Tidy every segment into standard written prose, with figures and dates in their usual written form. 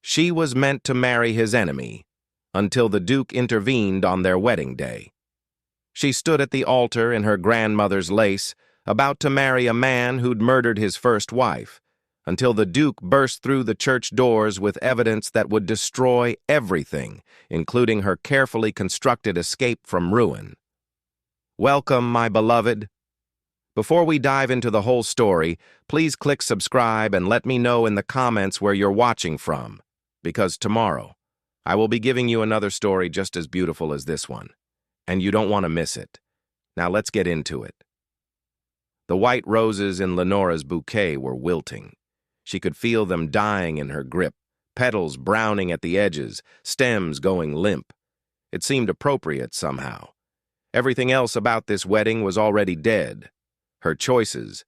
She was meant to marry his enemy, until the Duke intervened on their wedding day. She stood at the altar in her grandmother's lace, about to marry a man who'd murdered his first wife, until the Duke burst through the church doors with evidence that would destroy everything, including her carefully constructed escape from ruin. Welcome, my beloved. Before we dive into the whole story, please click subscribe and let me know in the comments where you're watching from, because tomorrow, I will be giving you another story just as beautiful as this one, and you don't want to miss it. Now let's get into it. The white roses in Lenora's bouquet were wilting. She could feel them dying in her grip, petals browning at the edges, stems going limp. It seemed appropriate somehow. Everything else about this wedding was already dead. Her choices,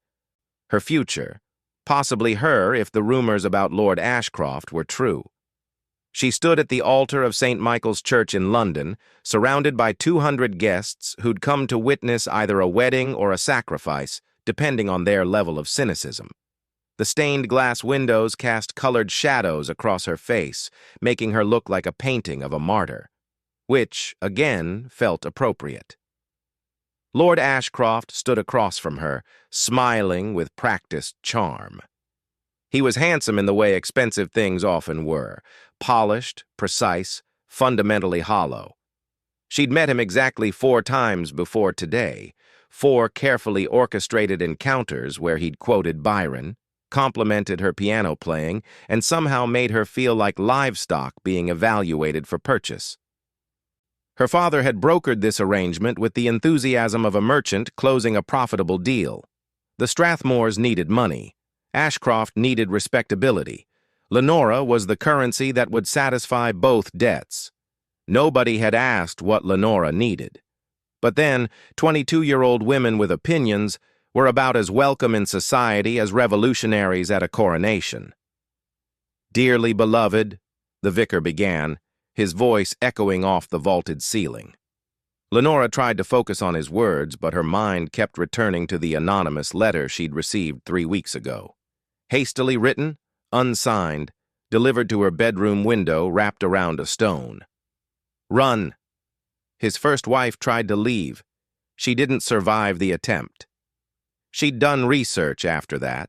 her future, possibly her if the rumors about Lord Ashcroft were true. She stood at the altar of St. Michael's Church in London, surrounded by 200 guests who'd come to witness either a wedding or a sacrifice, depending on their level of cynicism. The stained glass windows cast colored shadows across her face, making her look like a painting of a martyr, which, again, felt appropriate. Lord Ashcroft stood across from her, smiling with practiced charm. He was handsome in the way expensive things often were, polished, precise, fundamentally hollow. She'd met him exactly 4 times before today, 4 carefully orchestrated encounters where he'd quoted Byron, complimented her piano playing, and somehow made her feel like livestock being evaluated for purchase. Her father had brokered this arrangement with the enthusiasm of a merchant closing a profitable deal. The Strathmores needed money. Ashcroft needed respectability. Lenora was the currency that would satisfy both debts. Nobody had asked what Lenora needed. But then, 22-year-old women with opinions were about as welcome in society as revolutionaries at a coronation. "Dearly beloved," the vicar began, his voice echoing off the vaulted ceiling. Lenora tried to focus on his words, but her mind kept returning to the anonymous letter she'd received 3 weeks ago. Hastily written, unsigned, delivered to her bedroom window wrapped around a stone. Run. His first wife tried to leave. She didn't survive the attempt. She'd done research after that,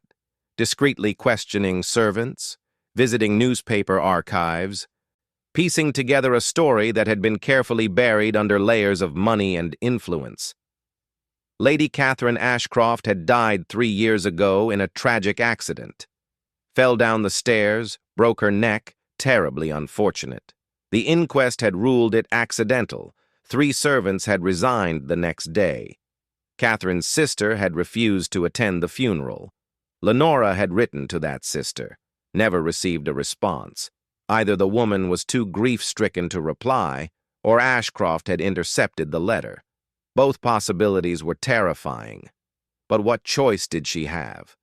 discreetly questioning servants, visiting newspaper archives, piecing together a story that had been carefully buried under layers of money and influence. Lady Catherine Ashcroft had died 3 years ago in a tragic accident. Fell down the stairs, broke her neck, terribly unfortunate. The inquest had ruled it accidental. 3 servants had resigned the next day. Catherine's sister had refused to attend the funeral. Lenora had written to that sister, never received a response. Either the woman was too grief-stricken to reply, or Ashcroft had intercepted the letter. Both possibilities were terrifying. But what choice did she have?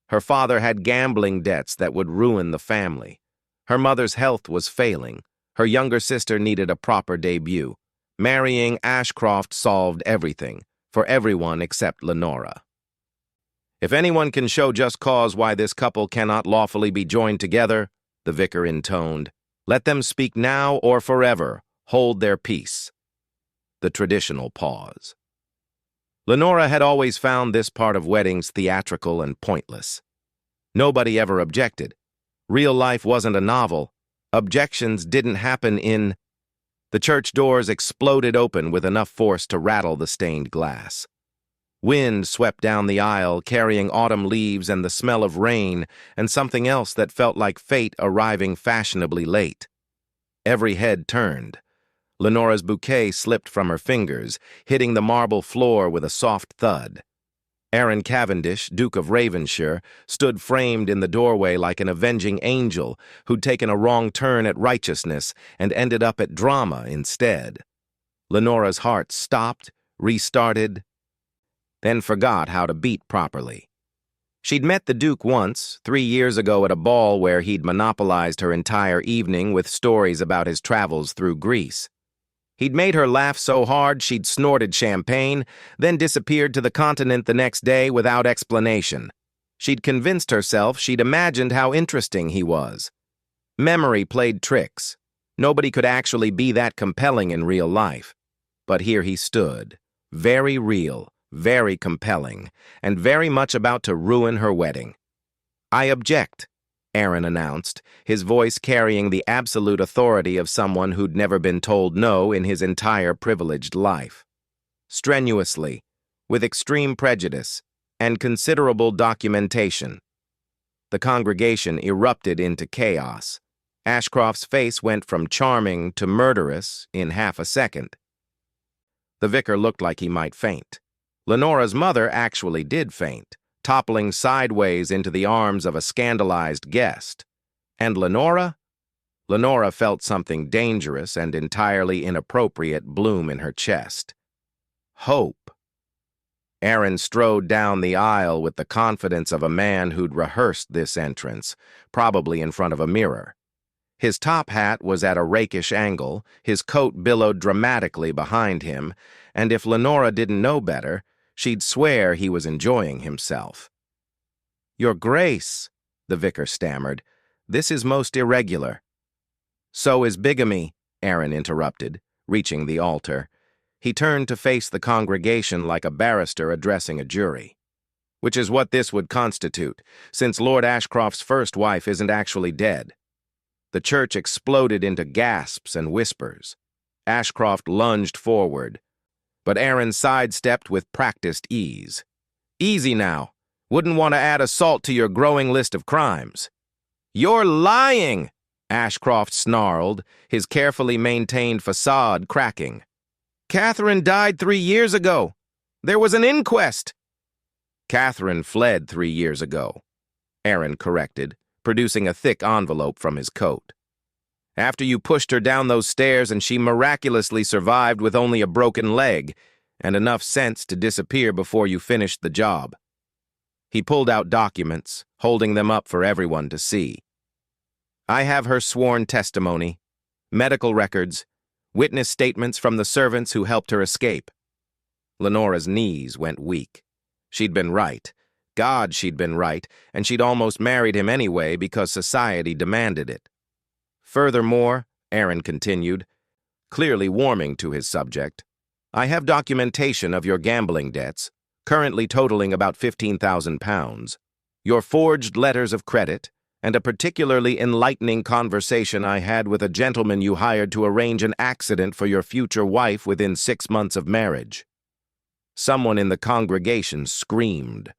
Her father had gambling debts that would ruin the family. Her mother's health was failing. Her younger sister needed a proper debut. Marrying Ashcroft solved everything, for everyone except Lenora. "If anyone can show just cause why this couple cannot lawfully be joined together," the vicar intoned, "let them speak now or forever. Hold their peace." The traditional pause. Lenora had always found this part of weddings theatrical and pointless. Nobody ever objected. Real life wasn't a novel. Objections didn't happen in... The church doors exploded open with enough force to rattle the stained glass. Wind swept down the aisle, carrying autumn leaves and the smell of rain, and something else that felt like fate arriving fashionably late. Every head turned. Lenora's bouquet slipped from her fingers, hitting the marble floor with a soft thud. Aaron Cavendish, Duke of Ravenshire, stood framed in the doorway like an avenging angel who'd taken a wrong turn at righteousness and ended up at drama instead. Lenora's heart stopped, restarted, then forgot how to beat properly. She'd met the Duke once, 3 years ago at a ball where he'd monopolized her entire evening with stories about his travels through Greece. He'd made her laugh so hard she'd snorted champagne, then disappeared to the continent the next day without explanation. She'd convinced herself she'd imagined how interesting he was. Memory played tricks. Nobody could actually be that compelling in real life. But here he stood, very real, very compelling, and very much about to ruin her wedding. "I object," Aaron announced, his voice carrying the absolute authority of someone who'd never been told no in his entire privileged life. Strenuously, with extreme prejudice, and considerable documentation. The congregation erupted into chaos. Ashcroft's face went from charming to murderous in half a second. The vicar looked like he might faint. Lenora's mother actually did faint, toppling sideways into the arms of a scandalized guest. And Lenora? Lenora felt something dangerous and entirely inappropriate bloom in her chest. Hope. Aaron strode down the aisle with the confidence of a man who'd rehearsed this entrance, probably in front of a mirror. His top hat was at a rakish angle, his coat billowed dramatically behind him, and if Lenora didn't know better, she'd swear he was enjoying himself. "Your Grace," the vicar stammered, "this is most irregular." "So is bigamy," Aaron interrupted, reaching the altar. He turned to face the congregation like a barrister addressing a jury. "Which is what this would constitute, since Lord Ashcroft's first wife isn't actually dead." The church exploded into gasps and whispers. Ashcroft lunged forward, but Aaron sidestepped with practiced ease. "Easy now. Wouldn't want to add assault to your growing list of crimes." "You're lying!" Ashcroft snarled, his carefully maintained facade cracking. "Catherine died 3 years ago. There was an inquest." "Catherine fled 3 years ago," Aaron corrected, producing a thick envelope from his coat. "After you pushed her down those stairs and she miraculously survived with only a broken leg and enough sense to disappear before you finished the job." He pulled out documents, holding them up for everyone to see. "I have her sworn testimony, medical records, witness statements from the servants who helped her escape." Lenora's knees went weak. She'd been right. God, she'd been right, and she'd almost married him anyway because society demanded it. "Furthermore," Aaron continued, clearly warming to his subject, "I have documentation of your gambling debts, currently totaling about £15,000, your forged letters of credit, and a particularly enlightening conversation I had with a gentleman you hired to arrange an accident for your future wife within 6 months of marriage." Someone in the congregation screamed.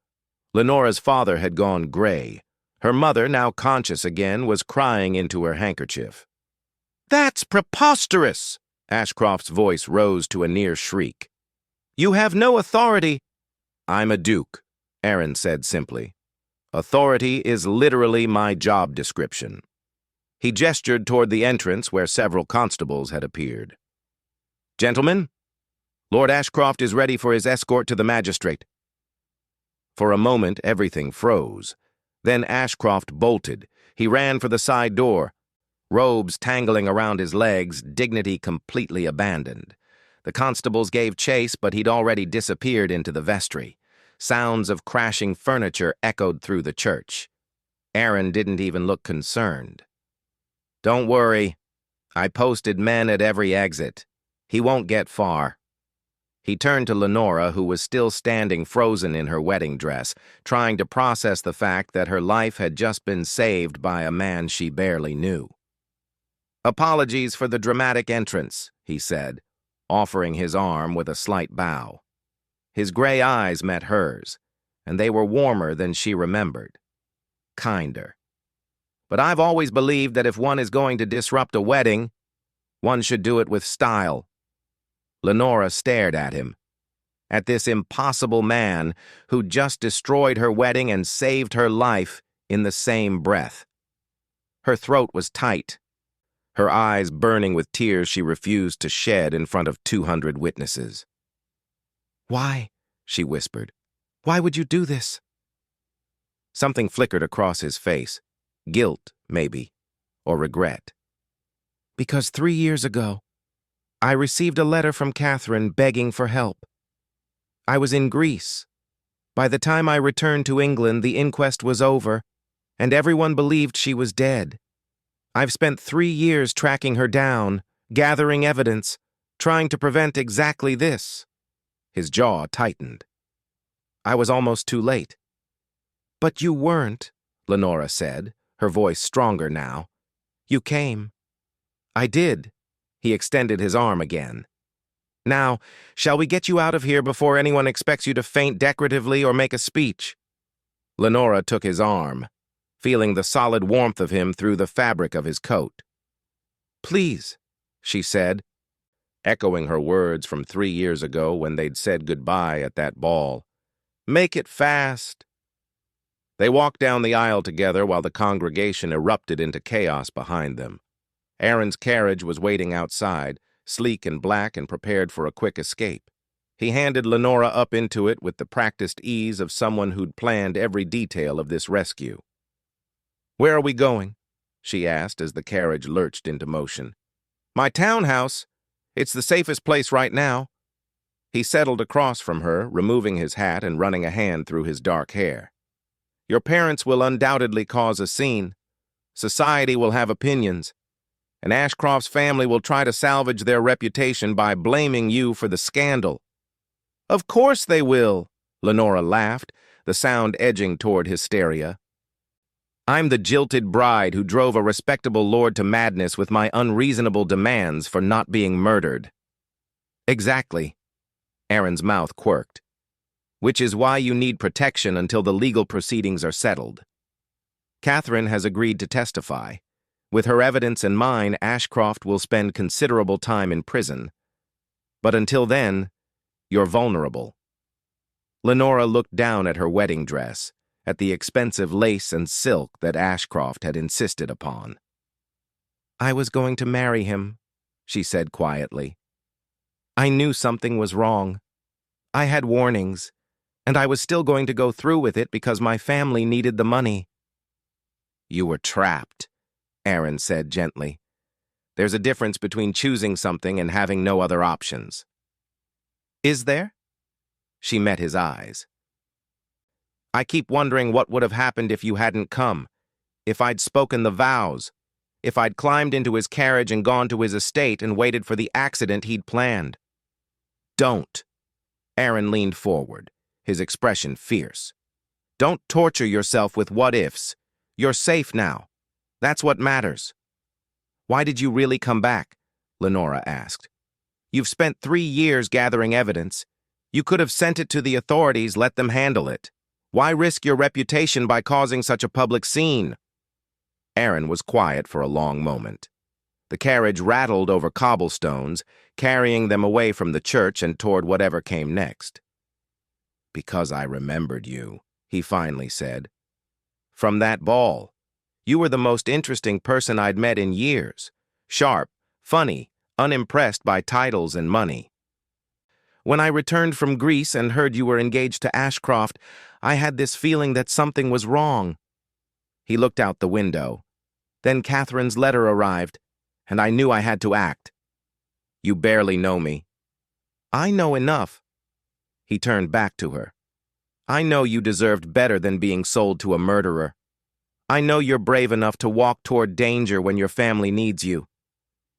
Lenora's father had gone gray. Her mother, now conscious again, was crying into her handkerchief. "That's preposterous!" Ashcroft's voice rose to a near shriek. "You have no authority." "I'm a duke," Aaron said simply. "Authority is literally my job description." He gestured toward the entrance where several constables had appeared. "Gentlemen, Lord Ashcroft is ready for his escort to the magistrate." For a moment, everything froze. Then Ashcroft bolted. He ran for the side door, robes tangling around his legs, dignity completely abandoned. The constables gave chase, but he'd already disappeared into the vestry. Sounds of crashing furniture echoed through the church. Aaron didn't even look concerned. "Don't worry. I posted men at every exit. He won't get far." He turned to Lenora, who was still standing frozen in her wedding dress, trying to process the fact that her life had just been saved by a man she barely knew. "Apologies for the dramatic entrance," he said, offering his arm with a slight bow. His gray eyes met hers, and they were warmer than she remembered. Kinder. "But I've always believed that if one is going to disrupt a wedding, one should do it with style." Lenora stared at him, at this impossible man who'd just destroyed her wedding and saved her life in the same breath. Her throat was tight, her eyes burning with tears she refused to shed in front of 200 witnesses. "Why?" she whispered. "Why would you do this?" Something flickered across his face. Guilt, maybe, or regret. "Because 3 years ago, I received a letter from Catherine begging for help. I was in Greece. By the time I returned to England, the inquest was over, and everyone believed she was dead. I've spent 3 years tracking her down, gathering evidence, trying to prevent exactly this. His jaw tightened. I was almost too late. But you weren't, Lenora said, her voice stronger now. You came. I did. He extended his arm again. Now, shall we get you out of here before anyone expects you to faint decoratively or make a speech? Lenora took his arm, feeling the solid warmth of him through the fabric of his coat. Please, she said, echoing her words from 3 years ago when they'd said goodbye at that ball. Make it fast. They walked down the aisle together while the congregation erupted into chaos behind them. Aaron's carriage was waiting outside, sleek and black and prepared for a quick escape. He handed Lenora up into it with the practiced ease of someone who'd planned every detail of this rescue. Where are we going? She asked as the carriage lurched into motion. My townhouse. It's the safest place right now. He settled across from her, removing his hat and running a hand through his dark hair. Your parents will undoubtedly cause a scene. Society will have opinions. And Ashcroft's family will try to salvage their reputation by blaming you for the scandal. Of course they will, Lenora laughed, the sound edging toward hysteria. I'm the jilted bride who drove a respectable lord to madness with my unreasonable demands for not being murdered. Exactly. Aaron's mouth quirked. Which is why you need protection until the legal proceedings are settled. Catherine has agreed to testify. With her evidence and mine, Ashcroft will spend considerable time in prison. But until then, you're vulnerable. Lenora looked down at her wedding dress, at the expensive lace and silk that Ashcroft had insisted upon. I was going to marry him, she said quietly. I knew something was wrong. I had warnings, and I was still going to go through with it because my family needed the money. You were trapped, Aaron said gently. There's a difference between choosing something and having no other options. Is there? She met his eyes. I keep wondering what would have happened if you hadn't come, if I'd spoken the vows, if I'd climbed into his carriage and gone to his estate and waited for the accident he'd planned. Don't. Aaron leaned forward, his expression fierce. Don't torture yourself with what-ifs. You're safe now. That's what matters. Why did you really come back? Lenora asked. You've spent 3 years gathering evidence. You could have sent it to the authorities, let them handle it. Why risk your reputation by causing such a public scene? Aaron was quiet for a long moment. The carriage rattled over cobblestones, carrying them away from the church and toward whatever came next. Because I remembered you, he finally said. From that ball. You were the most interesting person I'd met in years. Sharp, funny, unimpressed by titles and money. When I returned from Greece and heard you were engaged to Ashcroft, I had this feeling that something was wrong. He looked out the window. Then Catherine's letter arrived, and I knew I had to act. You barely know me. I know enough. He turned back to her. I know you deserved better than being sold to a murderer. I know you're brave enough to walk toward danger when your family needs you.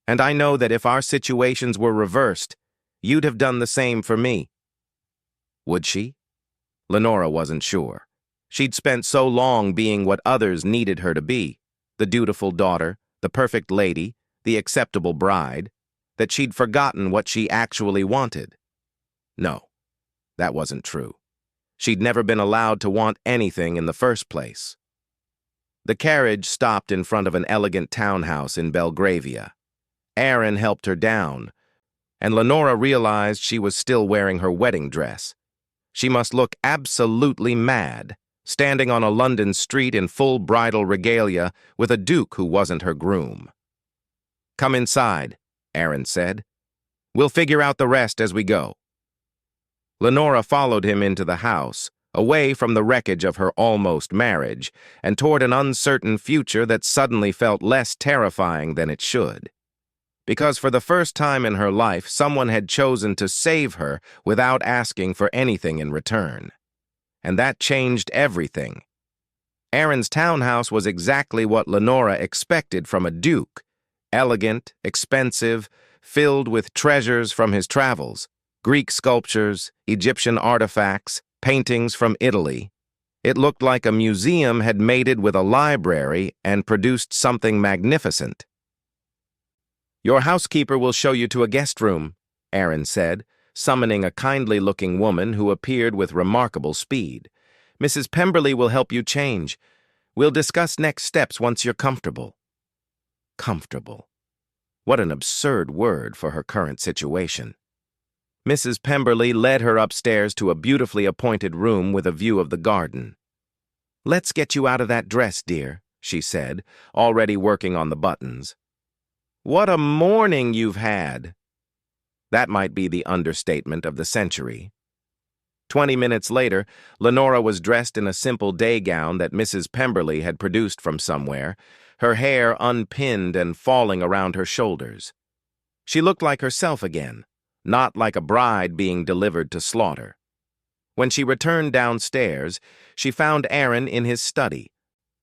And I know that if our situations were reversed, you'd have done the same for me. Would she? Lenora wasn't sure. She'd spent so long being what others needed her to be, the dutiful daughter, the perfect lady, the acceptable bride, that she'd forgotten what she actually wanted. No, that wasn't true. She'd never been allowed to want anything in the first place. The carriage stopped in front of an elegant townhouse in Belgravia. Aaron helped her down, and Lenora realized she was still wearing her wedding dress. She must look absolutely mad, standing on a London street in full bridal regalia with a duke who wasn't her groom. Come inside, Aaron said. We'll figure out the rest as we go. Lenora followed him into the house, away from the wreckage of her almost marriage, and toward an uncertain future that suddenly felt less terrifying than it should. Because for the first time in her life, someone had chosen to save her without asking for anything in return. And that changed everything. Aaron's townhouse was exactly what Lenora expected from a duke. Elegant, expensive, filled with treasures from his travels, Greek sculptures, Egyptian artifacts, paintings from Italy. It looked like a museum had mated with a library and produced something magnificent. "Your housekeeper will show you to a guest room," Aaron said, summoning a kindly-looking woman who appeared with remarkable speed. "Mrs. Pemberley will help you change. We'll discuss next steps once you're comfortable." Comfortable. What an absurd word for her current situation. Mrs. Pemberley led her upstairs to a beautifully appointed room with a view of the garden. "Let's get you out of that dress, dear," she said, already working on the buttons. "What a morning you've had!" That might be the understatement of the century. 20 minutes later, Lenora was dressed in a simple day gown that Mrs. Pemberley had produced from somewhere, her hair unpinned and falling around her shoulders. She looked like herself again, not like a bride being delivered to slaughter. When she returned downstairs, she found Aaron in his study,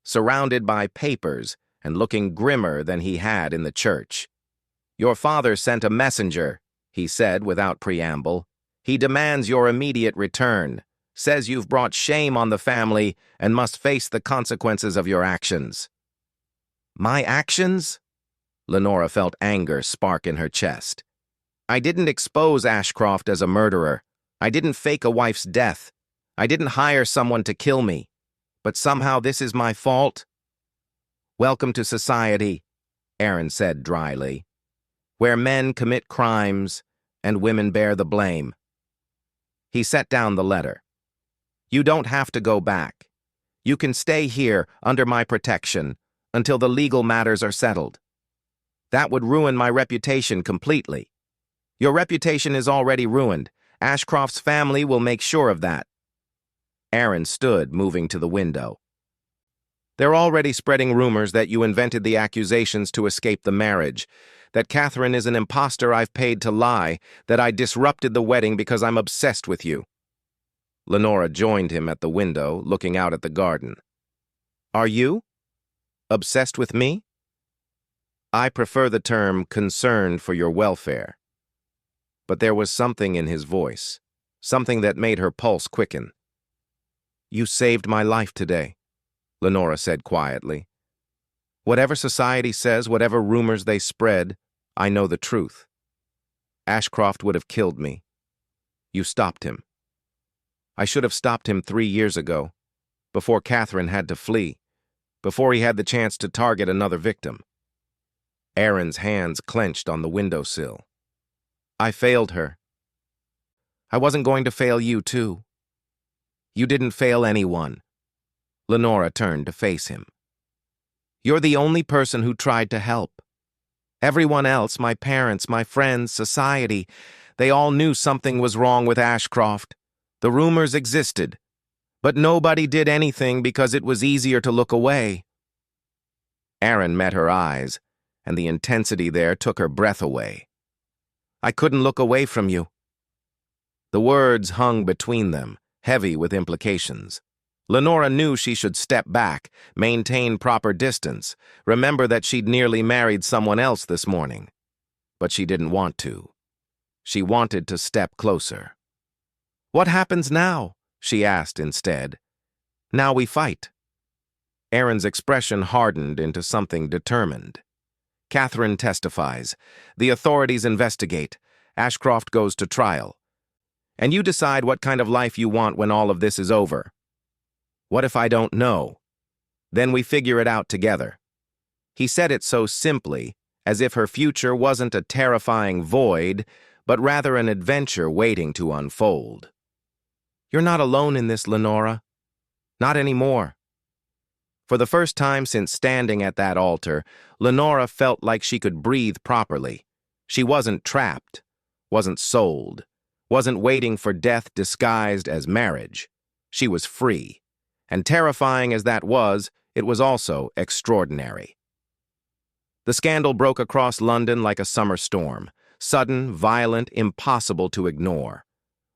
surrounded by papers and looking grimmer than he had in the church. "Your father sent a messenger," he said without preamble. "He demands your immediate return, says you've brought shame on the family and must face the consequences of your actions." "My actions?" Lenora felt anger spark in her chest. "I didn't expose Ashcroft as a murderer. I didn't fake a wife's death. I didn't hire someone to kill me. But somehow this is my fault?" "Welcome to society," Aaron said dryly, "where men commit crimes and women bear the blame." He set down the letter. "You don't have to go back. You can stay here under my protection until the legal matters are settled. That would ruin my reputation completely. Your reputation is already ruined. Ashcroft's family will make sure of that." Aaron stood, moving to the window. "They're already spreading rumors that you invented the accusations to escape the marriage, that Catherine is an imposter I've paid to lie, that I disrupted the wedding because I'm obsessed with you." Lenora joined him at the window, looking out at the garden. "Are you? Obsessed with me?" "I prefer the term concerned for your welfare." But there was something in his voice, something that made her pulse quicken. "You saved my life today," Lenora said quietly. "Whatever society says, whatever rumors they spread, I know the truth. Ashcroft would have killed me. You stopped him. I should have stopped him 3 years ago, before Catherine had to flee, before he had the chance to target another victim." Aaron's hands clenched on the windowsill. "I failed her. I wasn't going to fail you, too. You didn't fail anyone." Lenora turned to face him. "You're the only person who tried to help. Everyone else, my parents, my friends, society, they all knew something was wrong with Ashcroft. The rumors existed, but nobody did anything because it was easier to look away." Aaron met her eyes, and the intensity there took her breath away. "I couldn't look away from you." The words hung between them, heavy with implications. Lenora knew she should step back, maintain proper distance, remember that she'd nearly married someone else this morning. But she didn't want to. She wanted to step closer. "What happens now?" she asked instead. "Now we fight." Aaron's expression hardened into something determined. "Catherine testifies. The authorities investigate. Ashcroft goes to trial. And you decide what kind of life you want when all of this is over. What if I don't know? Then we figure it out together." He said it so simply, as if her future wasn't a terrifying void, but rather an adventure waiting to unfold. "You're not alone in this, Lenora. Not anymore." For the first time since standing at that altar, Lenora felt like she could breathe properly. She wasn't trapped, wasn't sold, wasn't waiting for death disguised as marriage. She was free. And terrifying as that was, it was also extraordinary. The scandal broke across London like a summer storm, sudden, violent, impossible to ignore.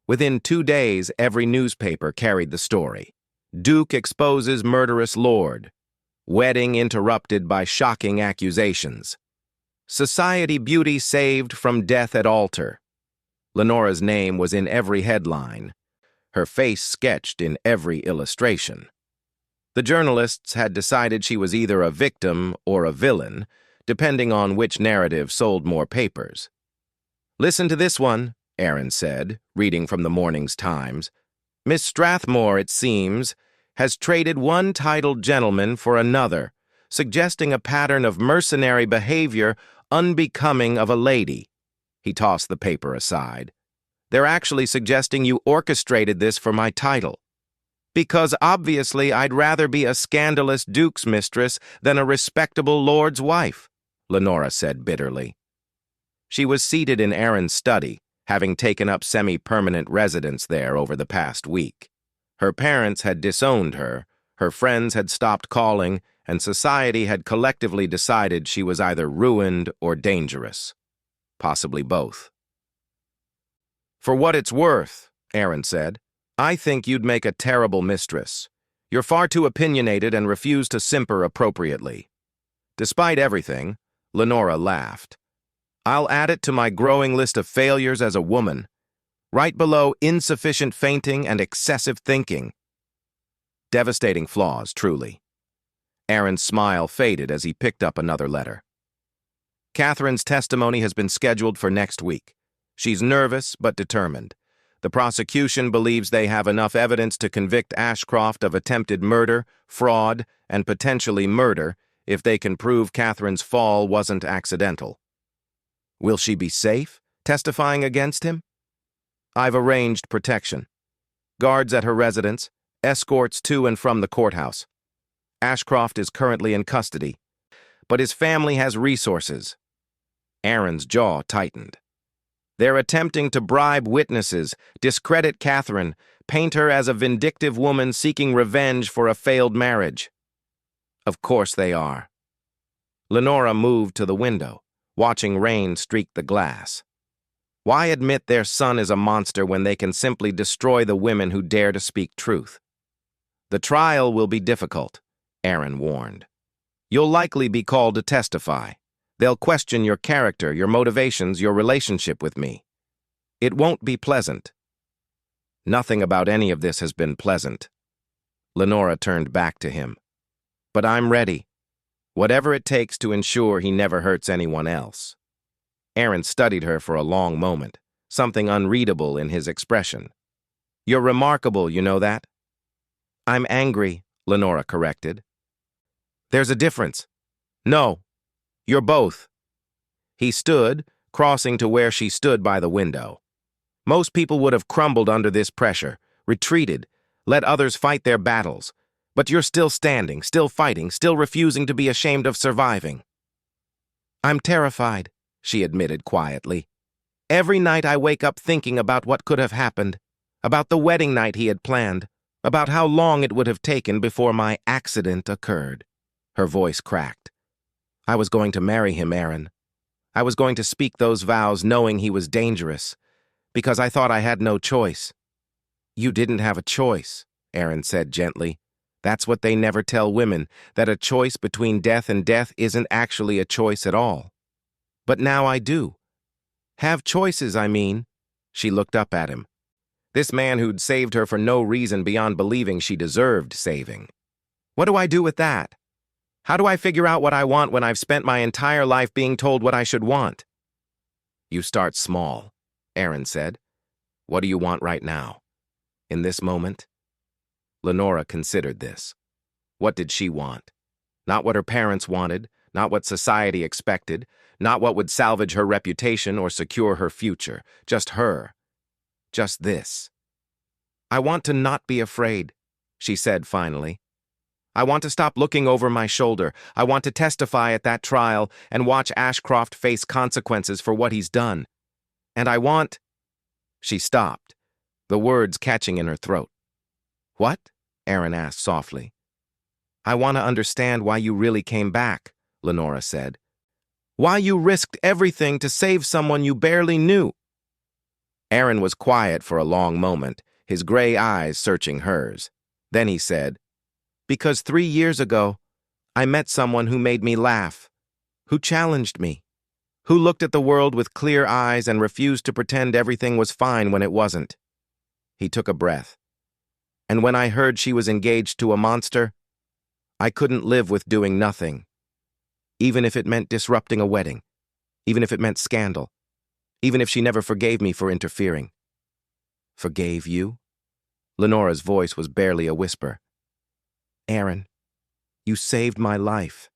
Within 2 days, every newspaper carried the story. Duke exposes murderous lord. Wedding interrupted by shocking accusations. Society beauty saved from death at altar. Lenora's name was in every headline, her face sketched in every illustration. The journalists had decided she was either a victim or a villain, depending on which narrative sold more papers. "Listen to this one," Aaron said, reading from the morning's Times. "Miss Strathmore, it seems, has traded one titled gentleman for another, suggesting a pattern of mercenary behavior unbecoming of a lady." He tossed the paper aside. "They're actually suggesting you orchestrated this for my title. Because obviously I'd rather be a scandalous duke's mistress than a respectable lord's wife," Lenora said bitterly. She was seated in Aaron's study, having taken up semi-permanent residence there over the past week. Her parents had disowned her friends had stopped calling, and society had collectively decided she was either ruined or dangerous. Possibly both. "For what it's worth," Aaron said, "I think you'd make a terrible mistress. You're far too opinionated and refuse to simper appropriately." Despite everything, Lenora laughed. "I'll add it to my growing list of failures as a woman, right below insufficient fainting and excessive thinking." Devastating flaws, truly. Aaron's smile faded as he picked up another letter. "Catherine's testimony has been scheduled for next week. She's nervous but determined. The prosecution believes they have enough evidence to convict Ashcroft of attempted murder, fraud, and potentially murder if they can prove Catherine's fall wasn't accidental." "Will she be safe, testifying against him?" "I've arranged protection. Guards at her residence, escorts to and from the courthouse. Ashcroft is currently in custody, but his family has resources." Aaron's jaw tightened. "They're attempting to bribe witnesses, discredit Catherine, paint her as a vindictive woman seeking revenge for a failed marriage." "Of course they are." Lenora moved to the window, watching rain streak the glass. Why admit their son is a monster when they can simply destroy the women who dare to speak truth? "The trial will be difficult," Aaron warned. "You'll likely be called to testify. They'll question your character, your motivations, your relationship with me. It won't be pleasant." "Nothing about any of this has been pleasant." Lenora turned back to him. "But I'm ready. Whatever it takes to ensure he never hurts anyone else." Aaron studied her for a long moment, something unreadable in his expression. "You're remarkable, you know that?" "I'm angry," Lenora corrected. "There's a difference." "No. You're both." He stood, crossing to where she stood by the window. "Most people would have crumbled under this pressure, retreated, let others fight their battles. But you're still standing, still fighting, still refusing to be ashamed of surviving." "I'm terrified," she admitted quietly. "Every night I wake up thinking about what could have happened, about the wedding night he had planned, about how long it would have taken before my accident occurred." Her voice cracked. "I was going to marry him, Aaron. I was going to speak those vows knowing he was dangerous, because I thought I had no choice." "You didn't have a choice," Aaron said gently. "That's what they never tell women, that a choice between death and death isn't actually a choice at all. But now I do. Have choices, I mean." She looked up at him. This man who'd saved her for no reason beyond believing she deserved saving. "What do I do with that? How do I figure out what I want when I've spent my entire life being told what I should want?" "You start small," Aaron said. "What do you want right now? In this moment?" Lenora considered this. What did she want? Not what her parents wanted, not what society expected, not what would salvage her reputation or secure her future. Just her. Just this. "I want to not be afraid," she said finally. "I want to stop looking over my shoulder. I want to testify at that trial and watch Ashcroft face consequences for what he's done. And I want—" She stopped, the words catching in her throat. "What?" Aaron asked softly. "I want to understand why you really came back," Lenora said. "Why you risked everything to save someone you barely knew." Aaron was quiet for a long moment, his gray eyes searching hers. Then he said, "Because 3 years ago, I met someone who made me laugh, who challenged me, who looked at the world with clear eyes and refused to pretend everything was fine when it wasn't." He took a breath. "And when I heard she was engaged to a monster, I couldn't live with doing nothing, even if it meant disrupting a wedding, even if it meant scandal, even if she never forgave me for interfering." "Forgave you?" Lenora's voice was barely a whisper. "Aaron, you saved my life.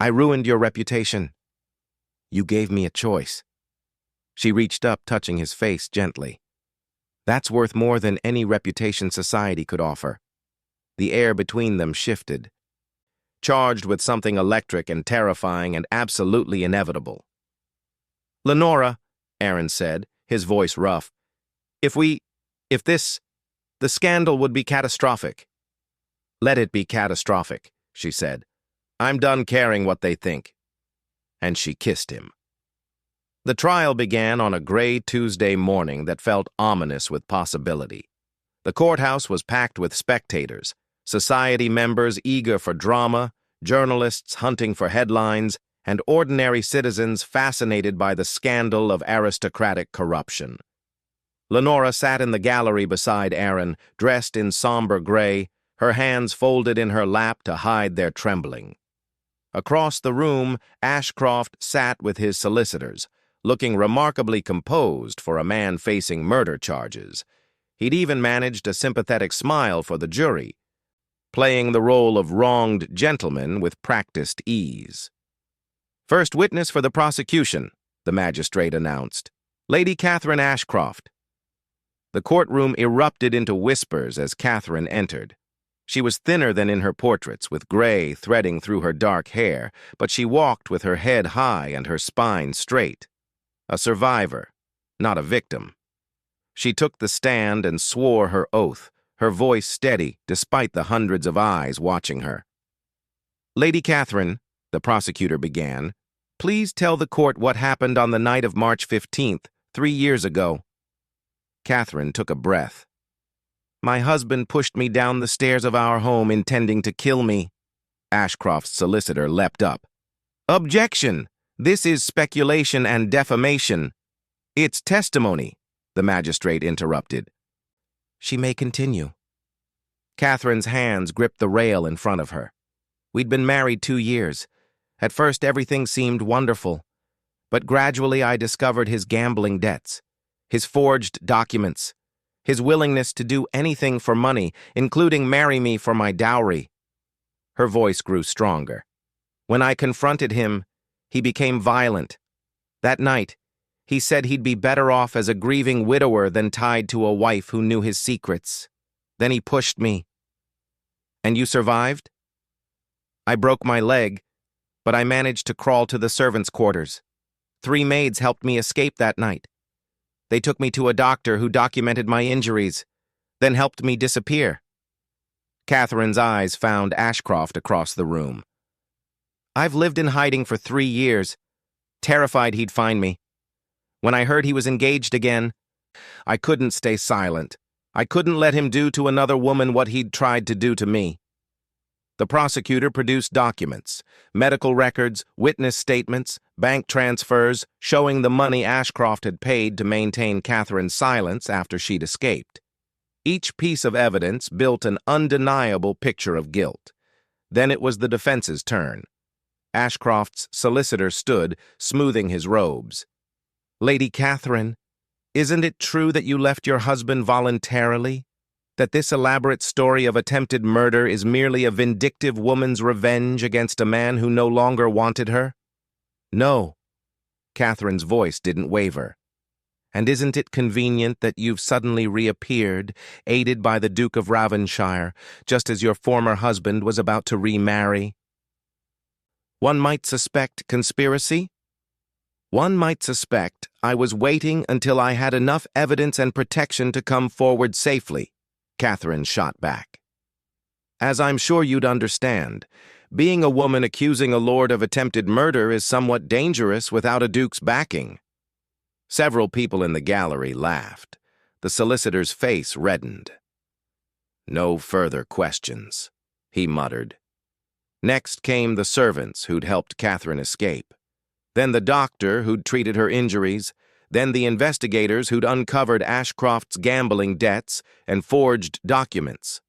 I ruined your reputation. You gave me a choice." She reached up, touching his face gently. "That's worth more than any reputation society could offer." The air between them shifted, charged with something electric and terrifying and absolutely inevitable. "Lenora," Aaron said, his voice rough, the scandal would be catastrophic." "Let it be catastrophic," she said. "I'm done caring what they think." And she kissed him. The trial began on a gray Tuesday morning that felt ominous with possibility. The courthouse was packed with spectators, society members eager for drama, journalists hunting for headlines, and ordinary citizens fascinated by the scandal of aristocratic corruption. Lenora sat in the gallery beside Aaron, dressed in somber gray, her hands folded in her lap to hide their trembling. Across the room, Ashcroft sat with his solicitors, looking remarkably composed for a man facing murder charges. He'd even managed a sympathetic smile for the jury, playing the role of wronged gentleman with practiced ease. "First witness for the prosecution," the magistrate announced, "Lady Catherine Ashcroft." The courtroom erupted into whispers as Catherine entered. She was thinner than in her portraits, with gray threading through her dark hair, but she walked with her head high and her spine straight. A survivor, not a victim. She took the stand and swore her oath, her voice steady despite the hundreds of eyes watching her. "Lady Catherine," the prosecutor began, "please tell the court what happened on the night of March 15th, 3 years ago." Catherine took a breath. "My husband pushed me down the stairs of our home intending to kill me." Ashcroft's solicitor leapt up. "Objection! This is speculation and defamation." "It's testimony," the magistrate interrupted. "She may continue." Catherine's hands gripped the rail in front of her. "We'd been married 2 years. At first everything seemed wonderful, but gradually I discovered his gambling debts, his forged documents, his willingness to do anything for money, including marry me for my dowry." Her voice grew stronger. "When I confronted him, he became violent. That night, he said he'd be better off as a grieving widower than tied to a wife who knew his secrets. Then he pushed me." "And you survived?" "I broke my leg, but I managed to crawl to the servants' quarters. 3 maids helped me escape that night. They took me to a doctor who documented my injuries, then helped me disappear." Catherine's eyes found Ashcroft across the room. "I've lived in hiding for 3 years, terrified he'd find me. When I heard he was engaged again, I couldn't stay silent. I couldn't let him do to another woman what he'd tried to do to me." The prosecutor produced documents, medical records, witness statements, bank transfers, showing the money Ashcroft had paid to maintain Catherine's silence after she'd escaped. Each piece of evidence built an undeniable picture of guilt. Then it was the defense's turn. Ashcroft's solicitor stood, smoothing his robes. "Lady Catherine, isn't it true that you left your husband voluntarily? That this elaborate story of attempted murder is merely a vindictive woman's revenge against a man who no longer wanted her?" "No." Catherine's voice didn't waver. "And isn't it convenient that you've suddenly reappeared, aided by the Duke of Ravensshire, just as your former husband was about to remarry?" "One might suspect conspiracy?" "One might suspect I was waiting until I had enough evidence and protection to come forward safely," Catherine shot back. "As I'm sure you'd understand, being a woman accusing a lord of attempted murder is somewhat dangerous without a duke's backing." Several people in the gallery laughed. The solicitor's face reddened. No further questions, he muttered. Next came the servants who'd helped Catherine escape. Then the doctor who'd treated her injuries. Then the investigators who'd uncovered Ashcroft's gambling debts and forged documents.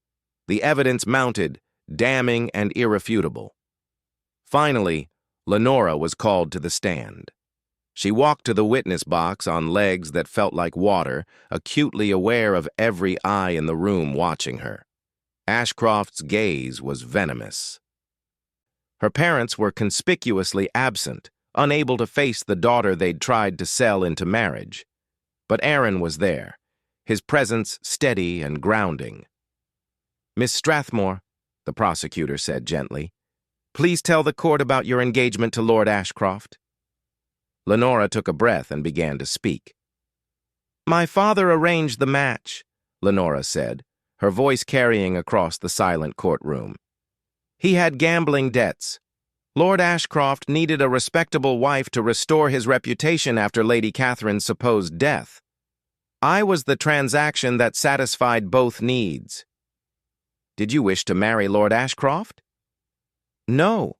The evidence mounted, damning and irrefutable. Finally, Lenora was called to the stand. She walked to the witness box on legs that felt like water, acutely aware of every eye in the room watching her. Ashcroft's gaze was venomous. Her parents were conspicuously absent, unable to face the daughter they'd tried to sell into marriage. But Aaron was there, his presence steady and grounding. "Miss Strathmore," the prosecutor said gently, "please tell the court about your engagement to Lord Ashcroft." Lenora took a breath and began to speak. "My father arranged the match," Lenora said, her voice carrying across the silent courtroom. "He had gambling debts. Lord Ashcroft needed a respectable wife to restore his reputation after Lady Catherine's supposed death. I was the transaction that satisfied both needs." "Did you wish to marry Lord Ashcroft?" "No."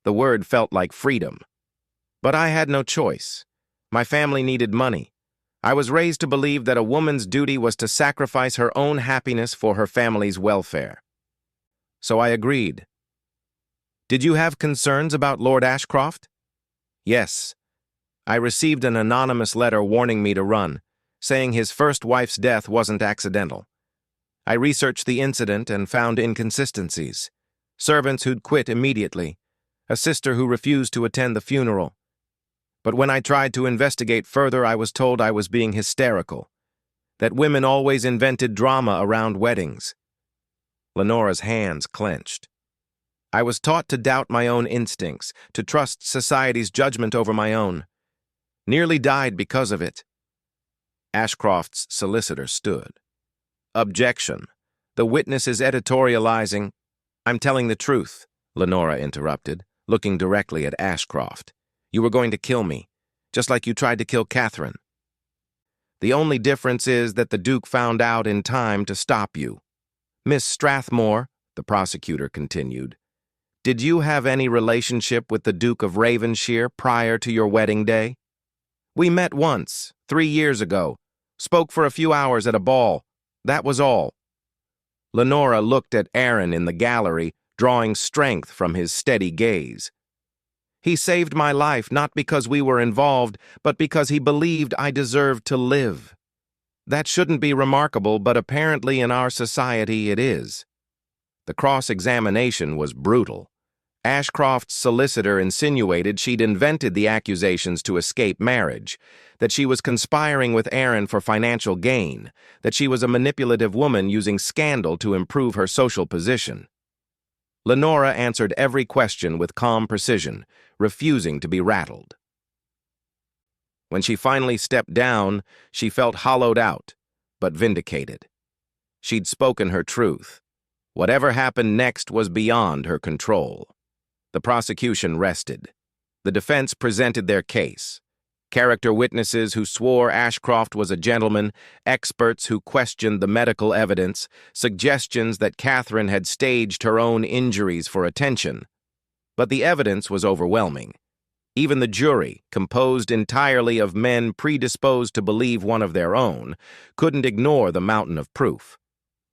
The word felt like freedom. "But I had no choice. My family needed money. I was raised to believe that a woman's duty was to sacrifice her own happiness for her family's welfare. So I agreed." "Did you have concerns about Lord Ashcroft?" "Yes. I received an anonymous letter warning me to run, saying his first wife's death wasn't accidental. I researched the incident and found inconsistencies. Servants who'd quit immediately, a sister who refused to attend the funeral. But when I tried to investigate further, I was told I was being hysterical, that women always invented drama around weddings." Lenora's hands clenched. "I was taught to doubt my own instincts, to trust society's judgment over my own. Nearly died because of it." Ashcroft's solicitor stood. "Objection. The witness is editorializing." "I'm telling the truth," Lenora interrupted, looking directly at Ashcroft. "You were going to kill me, just like you tried to kill Catherine. The only difference is that the Duke found out in time to stop you. Miss Strathmore," the prosecutor continued, "did you have any relationship with the Duke of Ravenshire prior to your wedding day?" "We met once, 3 years ago, spoke for a few hours at a ball. That was all." Lenora looked at Aaron in the gallery, drawing strength from his steady gaze. "He saved my life not because we were involved, but because he believed I deserved to live. That shouldn't be remarkable, but apparently in our society it is." The cross-examination was brutal. Ashcroft's solicitor insinuated she'd invented the accusations to escape marriage, that she was conspiring with Aaron for financial gain, that she was a manipulative woman using scandal to improve her social position. Lenora answered every question with calm precision, refusing to be rattled. When she finally stepped down, she felt hollowed out, but vindicated. She'd spoken her truth. Whatever happened next was beyond her control. The prosecution rested. The defense presented their case. Character witnesses who swore Ashcroft was a gentleman, experts who questioned the medical evidence, suggestions that Catherine had staged her own injuries for attention. But the evidence was overwhelming. Even the jury, composed entirely of men predisposed to believe one of their own, couldn't ignore the mountain of proof.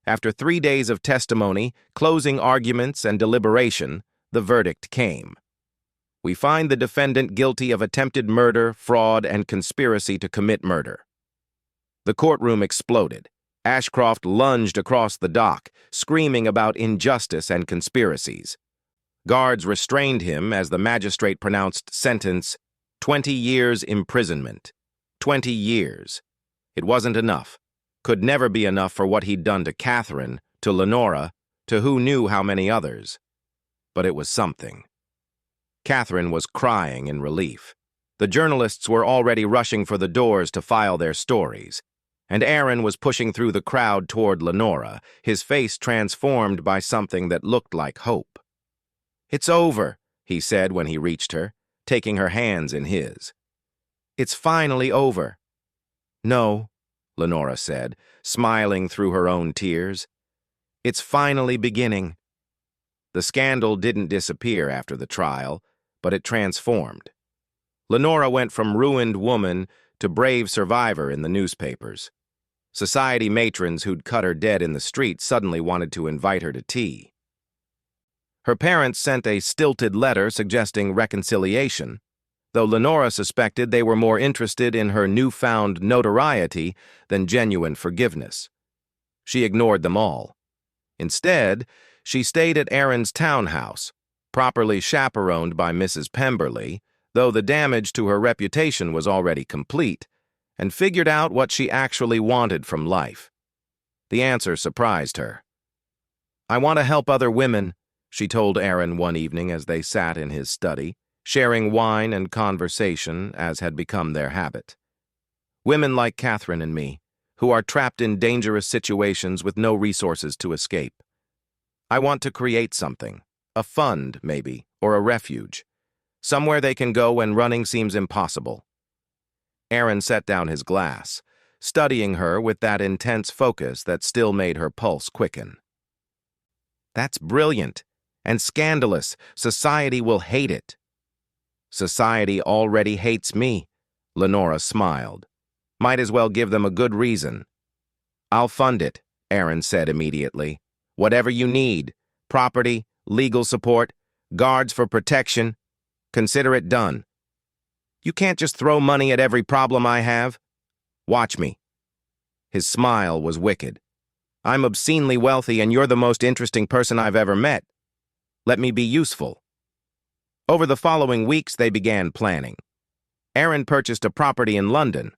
After 3 days of testimony, closing arguments, and deliberation, the verdict came. "We find the defendant guilty of attempted murder, fraud, and conspiracy to commit murder." The courtroom exploded. Ashcroft lunged across the dock, screaming about injustice and conspiracies. Guards restrained him as the magistrate pronounced sentence, 20 years imprisonment. 20 years. It wasn't enough. Could never be enough for what he'd done to Catherine, to Lenora, to who knew how many others. But it was something. Catherine was crying in relief. The journalists were already rushing for the doors to file their stories, and Aaron was pushing through the crowd toward Lenora, his face transformed by something that looked like hope. "It's over," he said when he reached her, taking her hands in his. "It's finally over." "No," Lenora said, smiling through her own tears. It's finally beginning. The scandal didn't disappear after the trial, but it transformed. Lenora went from ruined woman to brave survivor in the newspapers. Society matrons who'd cut her dead in the street suddenly wanted to invite her to tea. Her parents sent a stilted letter suggesting reconciliation, though Lenora suspected they were more interested in her newfound notoriety than genuine forgiveness. She ignored them all. Instead, she stayed at Aaron's townhouse, properly chaperoned by Mrs. Pemberley, though the damage to her reputation was already complete, and figured out what she actually wanted from life. The answer surprised her. "I want to help other women," she told Aaron one evening as they sat in his study, sharing wine and conversation as had become their habit. "Women like Catherine and me, who are trapped in dangerous situations with no resources to escape. I want to create something, a fund, maybe, or a refuge, somewhere they can go when running seems impossible." Aaron set down his glass, studying her with that intense focus that still made her pulse quicken. "That's brilliant and scandalous. Society will hate it." "Society already hates me," Lenora smiled. "Might as well give them a good reason." "I'll fund it," Aaron said immediately. "Whatever you need, property, legal support, guards for protection, consider it done. You can't just throw money at every problem I have. Watch me." His smile was wicked. "I'm obscenely wealthy and you're the most interesting person I've ever met. Let me be useful." Over the following weeks, they began planning. Aaron purchased a property in London,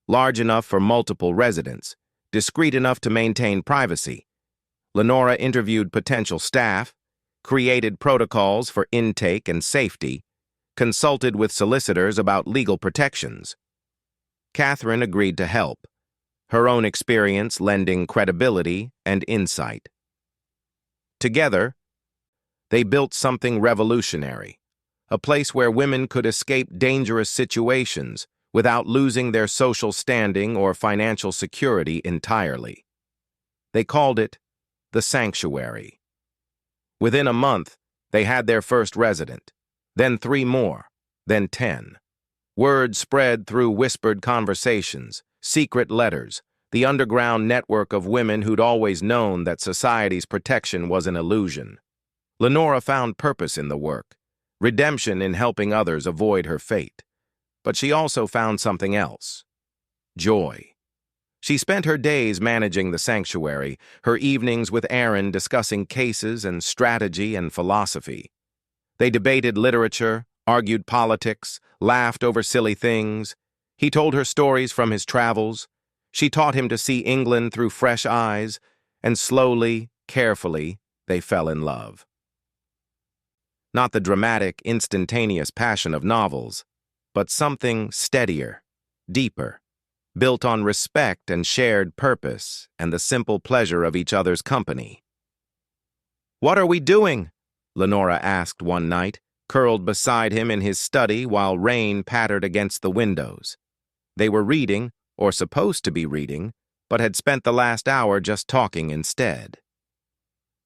large enough for multiple residents, discreet enough to maintain privacy. Lenora interviewed potential staff, created protocols for intake and safety, consulted with solicitors about legal protections. Catherine agreed to help, her own experience lending credibility and insight. Together, they built something revolutionary, a place where women could escape dangerous situations without losing their social standing or financial security entirely. They called it the Sanctuary. Within a month, they had their first resident, then 3 more, then 10. Word spread through whispered conversations, secret letters, the underground network of women who'd always known that society's protection was an illusion. Lenora found purpose in the work, redemption in helping others avoid her fate. But she also found something else: joy. She spent her days managing the sanctuary, her evenings with Aaron discussing cases and strategy and philosophy. They debated literature, argued politics, laughed over silly things. He told her stories from his travels. She taught him to see England through fresh eyes, and slowly, carefully, they fell in love. Not the dramatic, instantaneous passion of novels, but something steadier, deeper, built on respect and shared purpose and the simple pleasure of each other's company. "What are we doing?" Lenora asked one night, curled beside him in his study while rain pattered against the windows. They were reading, or supposed to be reading, but had spent the last hour just talking instead.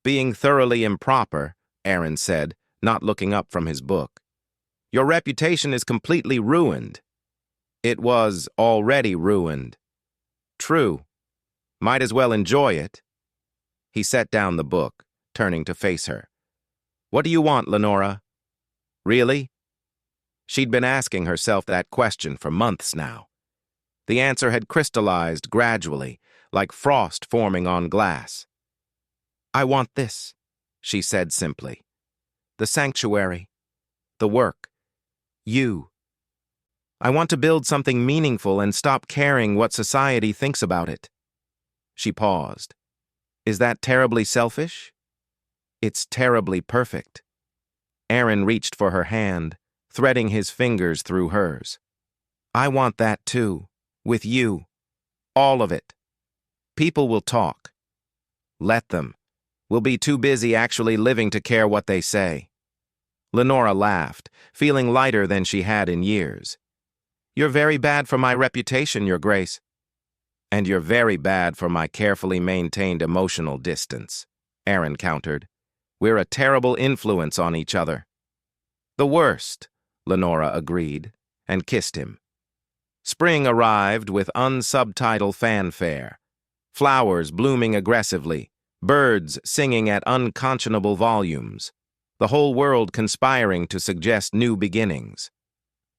"Being thoroughly improper," Aaron said, not looking up from his book. "Your reputation is completely ruined." "It was already ruined." "True. Might as well enjoy it." He set down the book, turning to face her. "What do you want, Lenora?" "Really?" She'd been asking herself that question for months now. The answer had crystallized gradually, like frost forming on glass. "I want this," she said simply. "The sanctuary. The work. You. I want to build something meaningful and stop caring what society thinks about it." She paused. "Is that terribly selfish?" "It's terribly perfect." Aaron reached for her hand, threading his fingers through hers. "I want that too, with you. All of it. People will talk. Let them. We'll be too busy actually living to care what they say." Lenora laughed, feeling lighter than she had in years. "You're very bad for my reputation, Your Grace." "And you're very bad for my carefully maintained emotional distance," Aaron countered. We're a terrible influence on each other. The worst, Lenora agreed, and kissed him. Spring arrived with unsubtitled fanfare. Flowers blooming aggressively, birds singing at unconscionable volumes, the whole world conspiring to suggest new beginnings.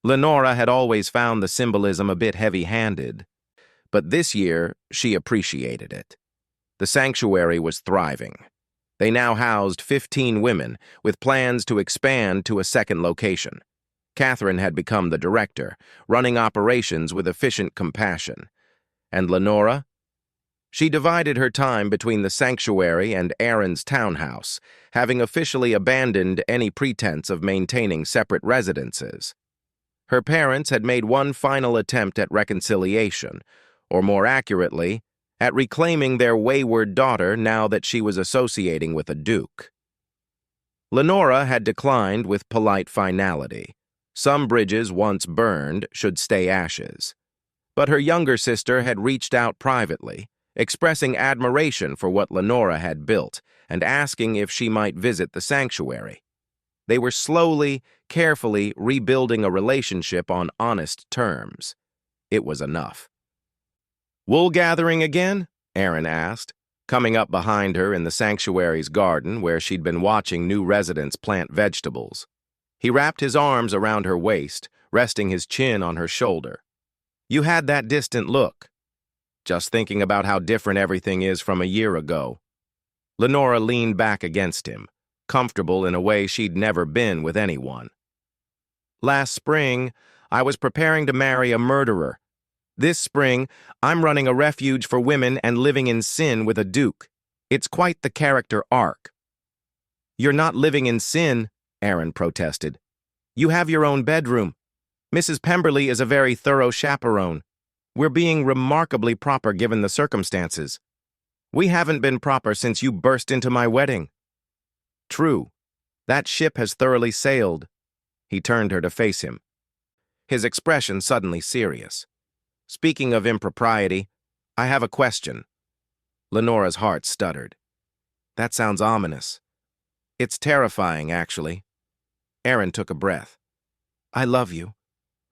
Lenora had always found the symbolism a bit heavy-handed, but this year she appreciated it. The sanctuary was thriving. They now housed 15 women, with plans to expand to a second location. Catherine had become the director, running operations with efficient compassion. And Lenora? She divided her time between the sanctuary and Aaron's townhouse, having officially abandoned any pretense of maintaining separate residences. Her parents had made one final attempt at reconciliation, or more accurately, at reclaiming their wayward daughter now that she was associating with a duke. Lenora had declined with polite finality. Some bridges once burned should stay ashes. But her younger sister had reached out privately, expressing admiration for what Lenora had built and asking if she might visit the sanctuary. They were slowly, carefully rebuilding a relationship on honest terms. It was enough. "Wool gathering again?" Aaron asked, coming up behind her in the sanctuary's garden where she'd been watching new residents plant vegetables. He wrapped his arms around her waist, resting his chin on her shoulder. "You had that distant look." "Just thinking about how different everything is from a year ago." Lenora leaned back against him, comfortable in a way she'd never been with anyone. "Last spring, I was preparing to marry a murderer. This spring, I'm running a refuge for women and living in sin with a duke. It's quite the character arc." "You're not living in sin," Aaron protested. "You have your own bedroom. Mrs. Pemberley is a very thorough chaperone. We're being remarkably proper given the circumstances. We haven't been proper since you burst into my wedding." "True. That ship has thoroughly sailed." He turned her to face him, his expression suddenly serious. "Speaking of impropriety, I have a question." Lenora's heart stuttered. "That sounds ominous." "It's terrifying, actually." Aaron took a breath. "I love you.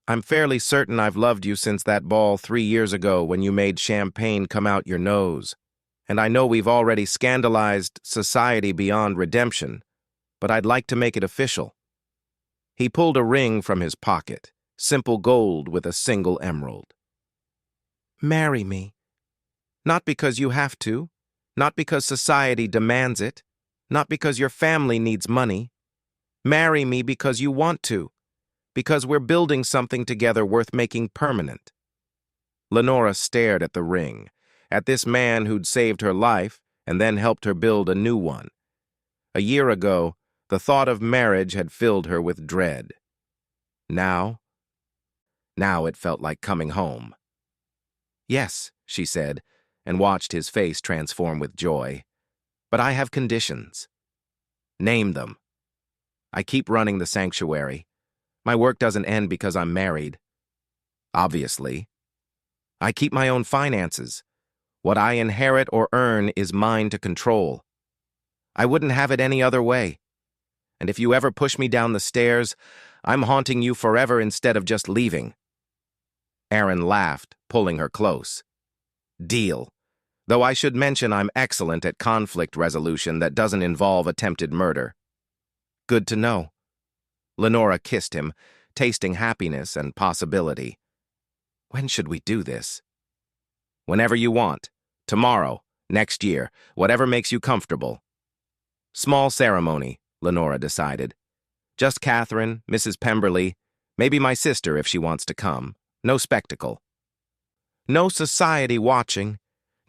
I'm fairly certain I've loved you since that ball 3 years ago when you made champagne come out your nose. And I know we've already scandalized society beyond redemption, but I'd like to make it official." He pulled a ring from his pocket, simple gold with a single emerald. "Marry me. Not because you have to, not because society demands it, not because your family needs money. Marry me because you want to, because we're building something together worth making permanent." Lenora stared at the ring, at this man who'd saved her life and then helped her build a new one. A year ago, the thought of marriage had filled her with dread. Now it felt like coming home. "Yes," she said, and watched his face transform with joy. "But I have conditions." "Name them." "I keep running the sanctuary. My work doesn't end because I'm married." "Obviously." "I keep my own finances. What I inherit or earn is mine to control. I wouldn't have it any other way. And if you ever push me down the stairs, I'm haunting you forever instead of just leaving." Aaron laughed, pulling her close. "Deal. Though I should mention I'm excellent at conflict resolution that doesn't involve attempted murder." "Good to know." Lenora kissed him, tasting happiness and possibility. "When should we do this?" "Whenever you want. Tomorrow, next year, whatever makes you comfortable." "Small ceremony," Lenora decided. "Just Catherine, Mrs. Pemberley, maybe my sister if she wants to come. No spectacle. No society watching,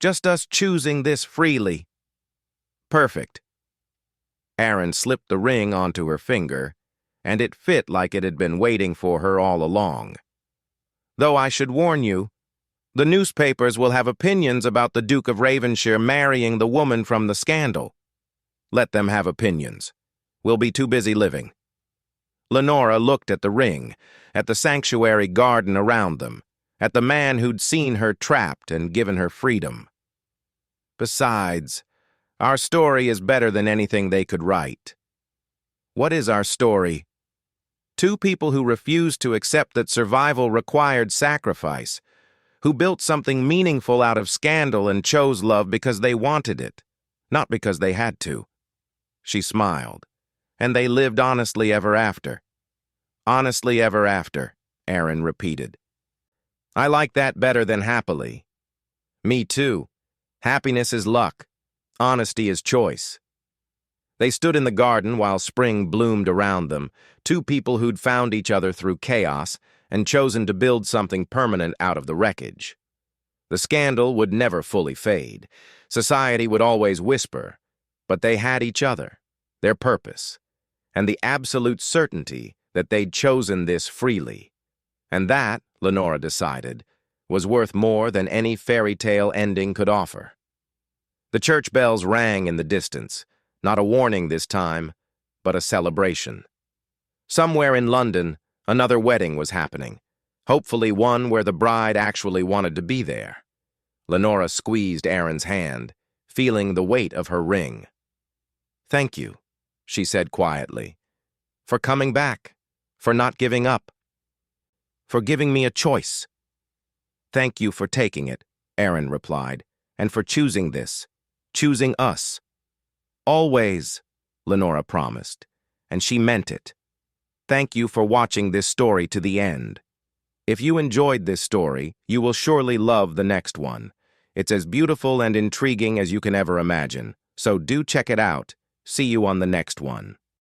just us choosing this freely." "Perfect." Aaron slipped the ring onto her finger, and it fit like it had been waiting for her all along. "Though I should warn you, the newspapers will have opinions about the Duke of Ravenshire marrying the woman from the scandal." "Let them have opinions. We'll be too busy living." Lenora looked at the ring, at the sanctuary garden around them, at the man who'd seen her trapped and given her freedom. "Besides, Our story is better than anything they could write. What is our story? Two people who refused to accept that survival required sacrifice, who built something meaningful out of scandal and chose love because they wanted it, not because they had to. She smiled. And they lived honestly ever after. Honestly ever after, Aaron repeated. I like that better than happily. Me too. Happiness is luck. Honesty is choice. They stood in the garden while spring bloomed around them, two people who'd found each other through chaos and chosen to build something permanent out of the wreckage. The scandal would never fully fade. Society would always whisper, but they had each other, their purpose, and the absolute certainty that they'd chosen this freely. And that, Lenora decided, was worth more than any fairy tale ending could offer. The church bells rang in the distance, not a warning this time, but a celebration. Somewhere in London, another wedding was happening, hopefully one where the bride actually wanted to be there. Lenora squeezed Aaron's hand, feeling the weight of her ring. Thank you, she said quietly, for coming back, for not giving up, for giving me a choice. Thank you for taking it, Aaron replied, and for choosing this, choosing us. Always, Lenora promised, and she meant it. Thank you for watching this story to the end. If you enjoyed this story, you will surely love the next one. It's as beautiful and intriguing as you can ever imagine, so do check it out. See you on the next one.